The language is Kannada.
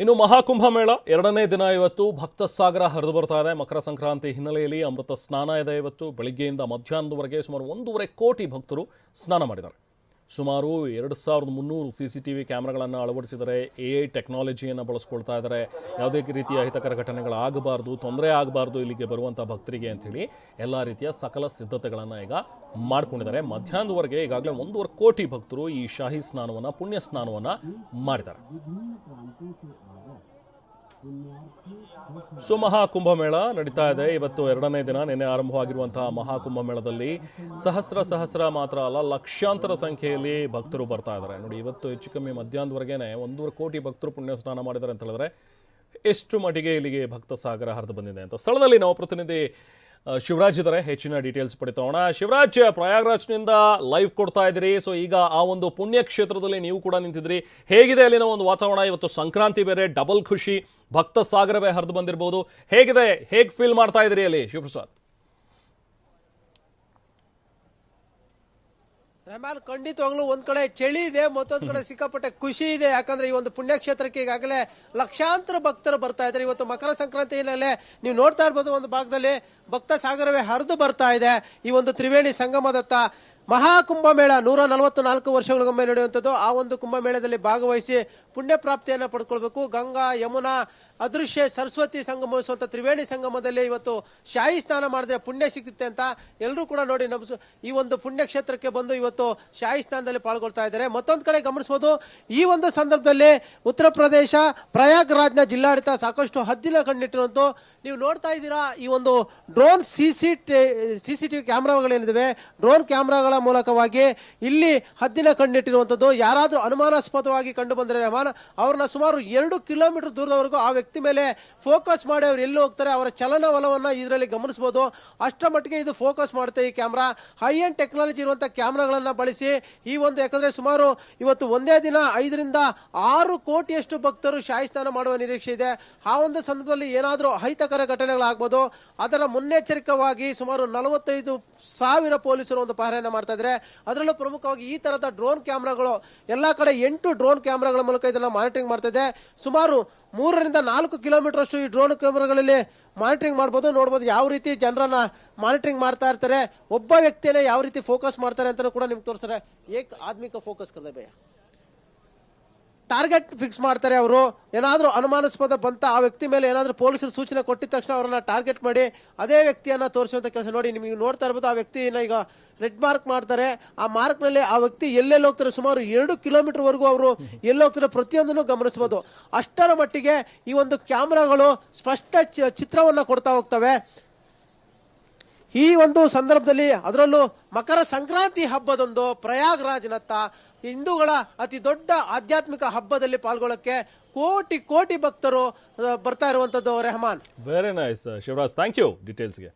ಇನ್ನು ಮಹಾಕುಂಭಮೇಳ ಎರಡನೇ ದಿನ ಇವತ್ತು ಭಕ್ತ ಸಾಗರ ಹರಿದು ಬರ್ತಾ ಇದೆ. ಮಕರ ಸಂಕ್ರಾಂತಿ ಹಿನ್ನೆಲೆಯಲ್ಲಿ ಅಮೃತ ಸ್ನಾನ ಇದೆ. ಇವತ್ತು ಬೆಳಿಗ್ಗೆಯಿಂದ ಮಧ್ಯಾಹ್ನದವರೆಗೆ ಸುಮಾರು 1.5 ಕೋಟಿ ಭಕ್ತರು ಸ್ನಾನ ಮಾಡಿದ್ದಾರೆ. ಸುಮಾರು 2300 CCTV ಕ್ಯಾಮ್ರಾಗಳನ್ನು ಅಳವಡಿಸಿದ್ದಾರೆ. AI ಟೆಕ್ನಾಲಜಿಯನ್ನು ಬಳಸ್ಕೊಳ್ತಾ ಇದ್ದಾರೆ. ಯಾವುದೇ ರೀತಿಯ ಅಹಿತಕರ ಘಟನೆಗಳಾಗಬಾರ್ದು, ತೊಂದರೆ ಆಗಬಾರ್ದು ಇಲ್ಲಿಗೆ ಬರುವಂಥ ಭಕ್ತರಿಗೆ ಅಂಥೇಳಿ ಎಲ್ಲ ರೀತಿಯ ಸಕಲ ಸಿದ್ಧತೆಗಳನ್ನು ಈಗ ಮಾಡ್ಕೊಂಡಿದ್ದಾರೆ. ಮಧ್ಯಾಹ್ನದವರೆಗೆ ಈಗಾಗಲೇ 1.5 ಕೋಟಿ ಭಕ್ತರು ಈ ಶಾಹಿ ಸ್ನಾನವನ್ನು, ಪುಣ್ಯ ಸ್ನಾನವನ್ನು ಮಾಡಿದ್ದಾರೆ. ಮಹಾಕುಂಭಮೇಳ ನಡೀತಾ ಇದೆ. ಇವತ್ತು ಎರಡನೇ ದಿನ. ನಿನ್ನೆ ಆರಂಭವಾಗಿರುವಂತಹ ಮಹಾಕುಂಭಮೇಳದಲ್ಲಿ ಸಹಸ್ರ ಮಾತ್ರ ಅಲ್ಲ, ಲಕ್ಷಾಂತರ ಸಂಖ್ಯೆಯಲ್ಲಿ ಭಕ್ತರು ಬರ್ತಾ ಇದ್ದಾರೆ. ನೋಡಿ, ಇವತ್ತು ಹೆಚ್ಚು ಕಮ್ಮಿ ಮಧ್ಯಾಹ್ನದವರೆಗೇನೆ 1.5 ಕೋಟಿ ಭಕ್ತರು ಪುಣ್ಯ ಸ್ನಾನ ಮಾಡಿದ್ದಾರೆ ಅಂತ ಹೇಳಿದ್ರೆ ಎಷ್ಟು ಮಟ್ಟಿಗೆ ಇಲ್ಲಿಗೆ ಭಕ್ತ ಸಾಗರ ಹರಿದು ಬಂದಿದೆ ಅಂತ. ಸ್ಥಳದಲ್ಲಿ ನಾವು ಪ್ರತಿನಿಧಿ ಶಿವರಾಜ್ ಇದ್ದಾರೆ. ಹೆಚ್ಚಿನ ಡೀಟೇಲ್ಸ್ ಪಡಿತೋಣ. ಶಿವರಾಜ್, ಪ್ರಯಾಗ್ರಾಜ್ನಿಂದ ಲೈವ್ ಕೊಡ್ತಾ ಇದ್ದೀರಿ. ಸೊ ಈಗ ಆ ಒಂದು ಪುಣ್ಯ ಕ್ಷೇತ್ರದಲ್ಲಿ ನೀವು ಕೂಡ ನಿಂತಿದ್ರಿ. ಹೇಗಿದೆ ಅಲ್ಲಿನ ಒಂದು ವಾತಾವರಣ? ಇವತ್ತು ಸಂಕ್ರಾಂತಿ ಬೇರೆ, ಡಬಲ್ ಖುಷಿ, ಭಕ್ತ ಸಾಗರವೇ ಹರಿದು ಬಂದಿರಬಹುದು. ಹೇಗಿದೆ, ಹೇಗೆ ಫೀಲ್ ಮಾಡ್ತಾ ಇದ್ದೀರಿ ಅಲ್ಲಿ ಶಿವಪ್ರಸಾದ್? ರೆಹಮಾನ್, ಖಂಡಿತವಾಗ್ಲೂ ಒಂದ್ ಕಡೆ ಚಳಿ ಇದೆ, ಮತ್ತೊಂದ್ ಕಡೆ ಸಿಕ್ಕಾಪಟ್ಟೆ ಖುಷಿ ಇದೆ. ಯಾಕಂದ್ರೆ ಈ ಒಂದು ಪುಣ್ಯಕ್ಷೇತ್ರಕ್ಕೆ ಈಗಾಗಲೇ ಲಕ್ಷಾಂತರ ಭಕ್ತರು ಬರ್ತಾ ಇದ್ದಾರೆ. ಇವತ್ತು ಮಕರ ಸಂಕ್ರಾಂತಿ ಹಿನ್ನೆಲೆ ನೀವು ನೋಡ್ತಾ ಇರ್ಬೋದು, ಒಂದು ಭಾಗದಲ್ಲಿ ಭಕ್ತ ಸಾಗರವೇ ಹರಿದು ಬರ್ತಾ ಇದೆ. ಈ ಒಂದು ತ್ರಿವೇಣಿ ಸಂಗಮದತ್ತ ಮಹಾಕುಂಭಮೇಳ 144 ವರ್ಷಗಳಿಗೊಮ್ಮೆ ನಡೆಯುವಂಥದ್ದು. ಆ ಒಂದು ಕುಂಭಮೇಳದಲ್ಲಿ ಭಾಗವಹಿಸಿ ಪುಣ್ಯ ಪ್ರಾಪ್ತಿಯನ್ನು ಪಡೆದುಕೊಳ್ಬೇಕು. ಗಂಗಾ, ಯಮುನಾ, ಅದೃಶ್ಯ, ಸರಸ್ವತಿ ಸಂಗಮಿಸುವಂಥ ತ್ರಿವೇಣಿ ಸಂಗಮದಲ್ಲಿ ಇವತ್ತು ಶಾಹಿ ಸ್ನಾನ ಮಾಡಿದ್ರೆ ಪುಣ್ಯ ಸಿಗುತ್ತೆ ಅಂತ ಎಲ್ಲರೂ ಕೂಡ ನೋಡಿ ಈ ಒಂದು ಪುಣ್ಯಕ್ಷೇತ್ರಕ್ಕೆ ಬಂದು ಇವತ್ತು ಶಾಹಿ ಸ್ನಾನದಲ್ಲಿ ಪಾಲ್ಗೊಳ್ತಾ ಇದ್ದಾರೆ. ಮತ್ತೊಂದು ಕಡೆ ಗಮನಿಸಬಹುದು, ಈ ಒಂದು ಸಂದರ್ಭದಲ್ಲಿ ಉತ್ತರ ಪ್ರದೇಶ ಪ್ರಯಾಗ್ರಾಜ್ನ ಜಿಲ್ಲಾಡಳಿತ ಸಾಕಷ್ಟು ಹದ್ದಿನ ಕಣ್ಣಿಟ್ಟಿರುವಂತೂ ನೀವು ನೋಡ್ತಾ ಇದ್ದೀರಾ. ಈ ಒಂದು ಡ್ರೋನ್ CCTV ಕ್ಯಾಮ್ರಾಗಳೇನಿವೆ, ಡ್ರೋನ್ ಕ್ಯಾಮ್ರಾಗಳ ಮೂಲಕವಾಗಿ ಇಲ್ಲಿ ಹದ್ದಿನ ಕಣ್ಣಿಟ್ಟಿರುವಂಥದ್ದು. ಯಾರಾದರೂ ಅನುಮಾನಾಸ್ಪದವಾಗಿ ಕಂಡು ಬಂದರೆ ರೆಹಮಾನ್, ಅವ್ರನ್ನ ಸುಮಾರು 2 ಕಿಲೋಮೀಟರ್ ದೂರದವರೆಗೂ ಆ ವ್ಯಕ್ತಿ ಮೇಲೆ ಫೋಕಸ್ ಮಾಡಿ ಅವ್ರು ಎಲ್ಲಿ ಹೋಗ್ತಾರೆ ಅವರ ಚಲನವಲವನ್ನ ಇದರಲ್ಲಿ ಗಮನಿಸಬಹುದು. ಅಷ್ಟರ ಮಟ್ಟಿಗೆ ಇದು ಫೋಕಸ್ ಮಾಡುತ್ತೆ ಈ ಕ್ಯಾಮ್ರಾ. ಹೈ ಎಂಡ್ ಟೆಕ್ನಾಲಜಿ ಇರುವಂತಹ ಕ್ಯಾಮ್ರಾಗಳನ್ನ ಬಳಸಿ ಈ ಒಂದು, ಯಾಕಂದ್ರೆ ಸುಮಾರು ಇವತ್ತು ಒಂದೇ ದಿನ 5 ರಿಂದ 6 ಕೋಟಿಯಷ್ಟು ಭಕ್ತರು ಶಾಹಿ ಸ್ನಾನ ಮಾಡುವ ನಿರೀಕ್ಷೆ ಇದೆ. ಆ ಒಂದು ಸಂದರ್ಭದಲ್ಲಿ ಏನಾದರೂ ಅಹಿತಕರ ಘಟನೆಗಳಾಗಬಹುದು. ಅದರ ಮುನ್ನೆಚ್ಚರಿಕವಾಗಿ ಸುಮಾರು 45,000 ಪೊಲೀಸರು ಒಂದು ಪಹರೆಯನ್ನು ಮಾಡ್ತಾ ಇದ್ದಾರೆ. ಅದರಲ್ಲೂ ಪ್ರಮುಖವಾಗಿ ಈ ತರದ ಡ್ರೋನ್ ಕ್ಯಾಮ್ರಾಗಳು ಎಲ್ಲಾ ಕಡೆ 8 ಡ್ರೋನ್ ಕ್ಯಾಮ್ರಾಗಳ ಮೂಲಕ ಇದನ್ನ ಮಾನಿಟರಿಂಗ್ ಮಾಡ್ತಾ ಇದೆ. ಸುಮಾರು 3 ರಿಂದ 4 ಕಿಲೋಮೀಟರ್ ಅಷ್ಟು ಈ ಡ್ರೋನ್ ಕ್ಯಾಮ್ರಾಗಳಲ್ಲಿ ಮಾನಿಟರಿಂಗ್ ಮಾಡ್ಬೋದು. ನೋಡ್ಬೋದು ಯಾವ ರೀತಿ ಜನರನ್ನ ಮಾನಿಟರಿಂಗ್ ಮಾಡ್ತಾ ಇರ್ತಾರೆ, ಒಬ್ಬ ವ್ಯಕ್ತಿಯನ್ನ ಯಾವ ರೀತಿ ಫೋಕಸ್ ಮಾಡ್ತಾರೆ ಅಂತ ಕೂಡ ನಿಮ್ಗೆ ತೋರಿಸ್ತಾರೆ. ಏಕ್ ಆದ್ಮಿಕ ಫೋಕಸ್ ಕರ್ದೆ ಭಯ, ಟಾರ್ಗೆಟ್ ಫಿಕ್ಸ್ ಮಾಡ್ತಾರೆ. ಅವರು ಏನಾದರೂ ಅನುಮಾನಾಸ್ಪದ ಬಂತ ಆ ವ್ಯಕ್ತಿ ಮೇಲೆ ಏನಾದರೂ ಪೊಲೀಸರು ಸೂಚನೆ ಕೊಟ್ಟಿದ ತಕ್ಷಣ ಅವರನ್ನ ಟಾರ್ಗೆಟ್ ಮಾಡಿ ಅದೇ ವ್ಯಕ್ತಿಯನ್ನ ತೋರಿಸುವಂತ ಕೆಲಸ. ನೋಡಿ, ನಿಮಗೆ ನೋಡ್ತಾ ಇರ್ಬೋದು, ಆ ವ್ಯಕ್ತಿಯನ್ನ ಈಗ ರೆಡ್ ಮಾರ್ಕ್ ಮಾಡ್ತಾರೆ. ಆ ಮಾರ್ಕ್ ನಲ್ಲಿ ಆ ವ್ಯಕ್ತಿ ಎಲ್ಲೆಲ್ಲಿ ಹೋಗ್ತಾರೆ, ಸುಮಾರು 2 ಕಿಲೋಮೀಟರ್ ವರೆಗೂ ಅವರು ಎಲ್ಲಿ ಹೋಗ್ತಾರೆ ಪ್ರತಿಯೊಂದನ್ನು ಗಮನಿಸಬಹುದು. ಅಷ್ಟರ ಮಟ್ಟಿಗೆ ಈ ಒಂದು ಕ್ಯಾಮ್ರಾಗಳು ಸ್ಪಷ್ಟ ಚಿತ್ರವನ್ನ ಕೊಡ್ತಾ ಹೋಗ್ತವೆ. ಈ ಒಂದು ಸಂದರ್ಭದಲ್ಲಿ ಅದರಲ್ಲೂ ಮಕರ ಸಂಕ್ರಾಂತಿ ಹಬ್ಬದಂದು ಪ್ರಯಾಗ್ರಾಜ್ನತ್ತ ಹಿಂದೂಗಳ ಅತಿ ದೊಡ್ಡ ಆಧ್ಯಾತ್ಮಿಕ ಹಬ್ಬದಲ್ಲಿ ಪಾಲ್ಗೊಳ್ಳಕ್ಕೆ ಕೋಟಿ ಭಕ್ತರು ಬರ್ತಾ ಇರುವಂತದ್ದು. Rahman, very nice Shivraj, thank you ಡೀಟೇಲ್ಸ್ಗೆ.